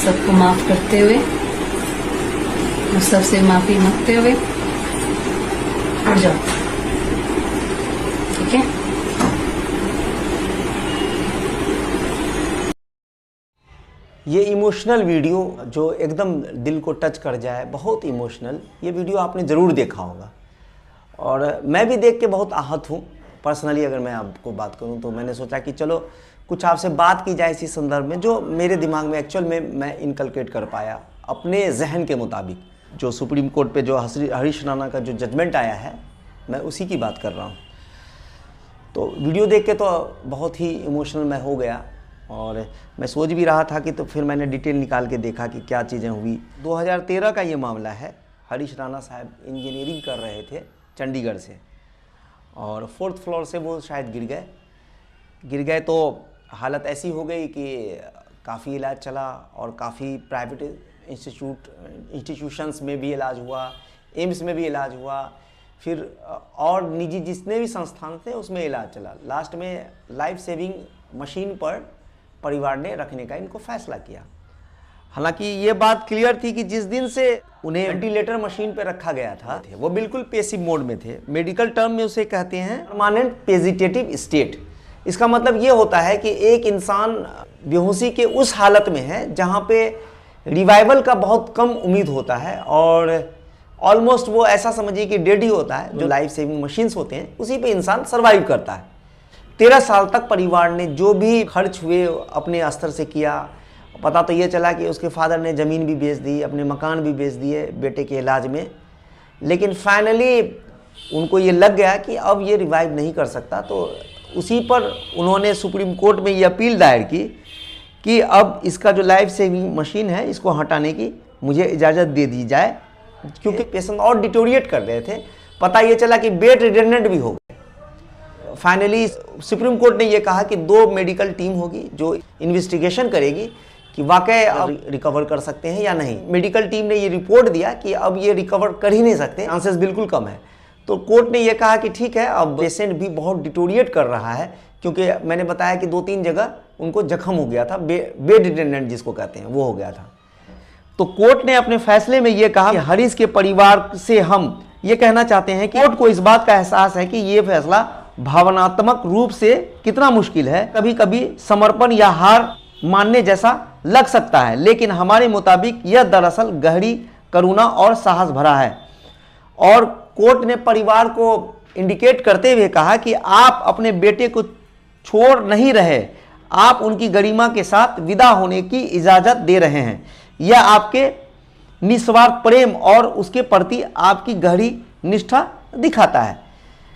सबको माफ करते हुए और सबसे माफी मांगते हुए उठ जाओ, ठीक है। ये इमोशनल वीडियो जो एकदम दिल को टच कर जाए, बहुत इमोशनल, ये वीडियो आपने ज़रूर देखा होगा और मैं भी देख के बहुत आहत हूँ। पर्सनली अगर मैं आपको बात करूँ तो मैंने सोचा कि चलो कुछ आपसे बात की जाए इसी संदर्भ में, जो मेरे दिमाग में एक्चुअल में मैं इनकलकेट कर पाया अपने जहन के मुताबिक। जो सुप्रीम कोर्ट पे जो हरीश राणा का जो जजमेंट आया है, मैं उसी की बात कर रहा हूँ। तो वीडियो देख के तो बहुत ही इमोशनल मैं हो गया और मैं सोच भी रहा था कि तो फिर मैंने डिटेल निकाल के देखा कि क्या चीज़ें हुई। 2013 का ये मामला है। हरीश राणा साहब इंजीनियरिंग कर रहे थे चंडीगढ़ से और 4th फ्लोर से वो शायद गिर गए तो हालत ऐसी हो गई कि काफ़ी इलाज चला और काफ़ी प्राइवेट इंस्टीट्यूशंस में भी इलाज हुआ, एम्स में भी इलाज हुआ, फिर और निजी जितने भी संस्थान थे उसमें इलाज चला। लास्ट में लाइफ सेविंग मशीन पर परिवार ने रखने का इनको फैसला किया। हालांकि ये बात क्लियर थी कि जिस दिन से उन्हें वेंटिलेटर मशीन पर रखा गया था वो बिल्कुल पेसिव मोड में थे। मेडिकल टर्म में उसे कहते हैं परमानेंट वेजिटेटिव स्टेट। इसका मतलब ये होता है कि एक इंसान बेहोशी के उस हालत में है जहाँ पे रिवाइवल का बहुत कम उम्मीद होता है और ऑलमोस्ट वो ऐसा समझिए कि डेड ही होता है। जो लाइफ सेविंग मशीन्स होते हैं उसी पे इंसान सर्वाइव करता है। 13 साल तक परिवार ने जो भी खर्च हुए अपने स्तर से किया। पता तो ये चला कि उसके फादर ने ज़मीन भी बेच दी, अपने मकान भी बेच दिए बेटे के इलाज में, लेकिन फाइनली उनको ये लग गया कि अब ये रिवाइव नहीं कर सकता। तो उसी पर उन्होंने सुप्रीम कोर्ट में ये अपील दायर की कि अब इसका जो लाइफ सेविंग मशीन है इसको हटाने की मुझे इजाज़त दे दी जाए, क्योंकि पेशेंट और डिटोरिएट कर रहे थे। पता ये चला कि बेड रिडंडेंट भी हो गए। फाइनली सुप्रीम कोर्ट ने ये कहा कि 2 मेडिकल टीम होगी जो इन्वेस्टिगेशन करेगी कि वाकई अब रिकवर कर सकते हैं या नहीं। मेडिकल टीम ने ये रिपोर्ट दिया कि अब ये रिकवर कर ही नहीं सकते, चांसेस बिल्कुल कम है। तो कोर्ट ने ये कहा कि ठीक है, अब पेशेंट भी बहुत डिटोरिएट कर रहा है, क्योंकि मैंने बताया कि 2-3 जगह उनको जख्म हो गया था, बेड रिडंडेंट जिसको कहते हैं वो हो गया था। तो कोर्ट ने अपने फैसले में ये कहा कि हरीश के परिवार से हम ये कहना चाहते हैं कि कोर्ट को इस बात का एहसास है कि ये फैसला भावनात्मक रूप से कितना मुश्किल है, कभी कभी समर्पण या हार मानने जैसा लग सकता है, लेकिन हमारे मुताबिक यह दरअसल गहरी करुणा और साहस भरा है। और कोर्ट ने परिवार को इंडिकेट करते हुए कहा कि आप अपने बेटे को छोड़ नहीं रहे, आप उनकी गरिमा के साथ विदा होने की इजाज़त दे रहे हैं। यह आपके निस्वार्थ प्रेम और उसके प्रति आपकी गहरी निष्ठा दिखाता है।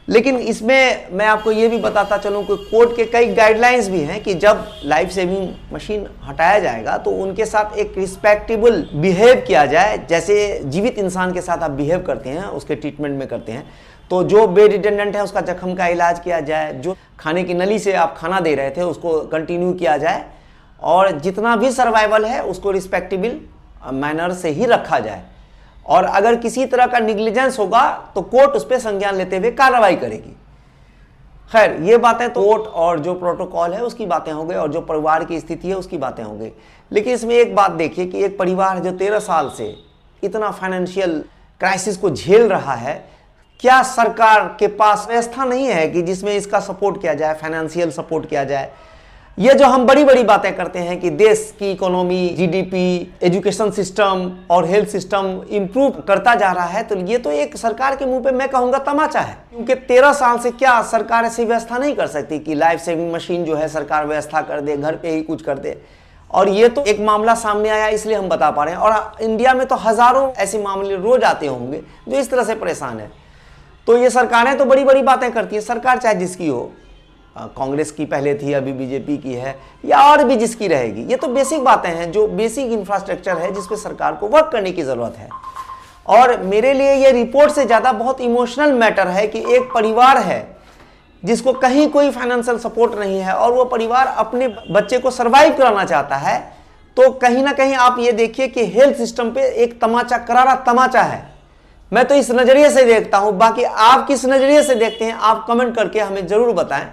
लेकिन इसमें मैं आपको ये भी बताता चलूँ कि कोर्ट के कई गाइडलाइंस भी हैं कि जब लाइफ सेविंग मशीन हटाया जाएगा तो उनके साथ एक रिस्पेक्टेबल बिहेव किया जाए, जैसे जीवित इंसान के साथ आप बिहेव करते हैं उसके ट्रीटमेंट में करते हैं। तो जो बेड रिडंडेंट है उसका जख्म का इलाज किया जाए, जो खाने की नली से आप खाना दे रहे थे उसको कंटिन्यू किया जाए, और जितना भी सर्वाइवल है उसको रिस्पेक्टेबल मैनर से ही रखा जाए। और अगर किसी तरह का निग्लिजेंस होगा तो कोर्ट उस पर संज्ञान लेते हुए कार्रवाई करेगी। खैर, ये बातें तो कोर्ट और जो प्रोटोकॉल है उसकी बातें हो गई और जो परिवार की स्थिति है उसकी बातें हो गई। लेकिन इसमें एक बात देखिए कि एक परिवार जो 13 साल से इतना फाइनेंशियल क्राइसिस को झेल रहा है, क्या सरकार के पास व्यवस्था नहीं है कि जिसमें इसका सपोर्ट किया जाए, फाइनेंशियल सपोर्ट किया जाए। ये जो हम बड़ी बड़ी बातें करते हैं कि देश की इकोनॉमी, जीडीपी, एजुकेशन सिस्टम और हेल्थ सिस्टम इंप्रूव करता जा रहा है, तो ये तो एक सरकार के मुंह पे मैं कहूँगा तमाचा है। क्योंकि 13 साल से क्या सरकार ऐसी व्यवस्था नहीं कर सकती कि लाइफ सेविंग मशीन जो है सरकार व्यवस्था कर दे, घर पे ही कुछ कर दे। और ये तो एक मामला सामने आया इसलिए हम बता पा रहे हैं, और इंडिया में तो हज़ारों ऐसे मामले रोज आते होंगे जो इस तरह से परेशान है। तो ये सरकारें तो बड़ी बड़ी बातें करती हैं, सरकार चाहे जिसकी हो, कांग्रेस की पहले थी, अभी बीजेपी की है, या और भी जिसकी रहेगी। ये तो बेसिक बातें हैं, जो बेसिक इंफ्रास्ट्रक्चर है जिस पे सरकार को वर्क करने की ज़रूरत है। और मेरे लिए ये रिपोर्ट से ज़्यादा बहुत इमोशनल मैटर है कि एक परिवार है जिसको कहीं कोई फाइनेंशियल सपोर्ट नहीं है और वो परिवार अपने बच्चे को सर्वाइव कराना चाहता है। तो कहीं ना कहीं आप ये देखिए कि हेल्थ सिस्टम पे एक तमाचा, करारा तमाचा है। मैं तो इस नज़रिए से देखता हूँ, बाकी आप किस नज़रिए से देखते हैं आप कमेंट करके हमें ज़रूर बताएं।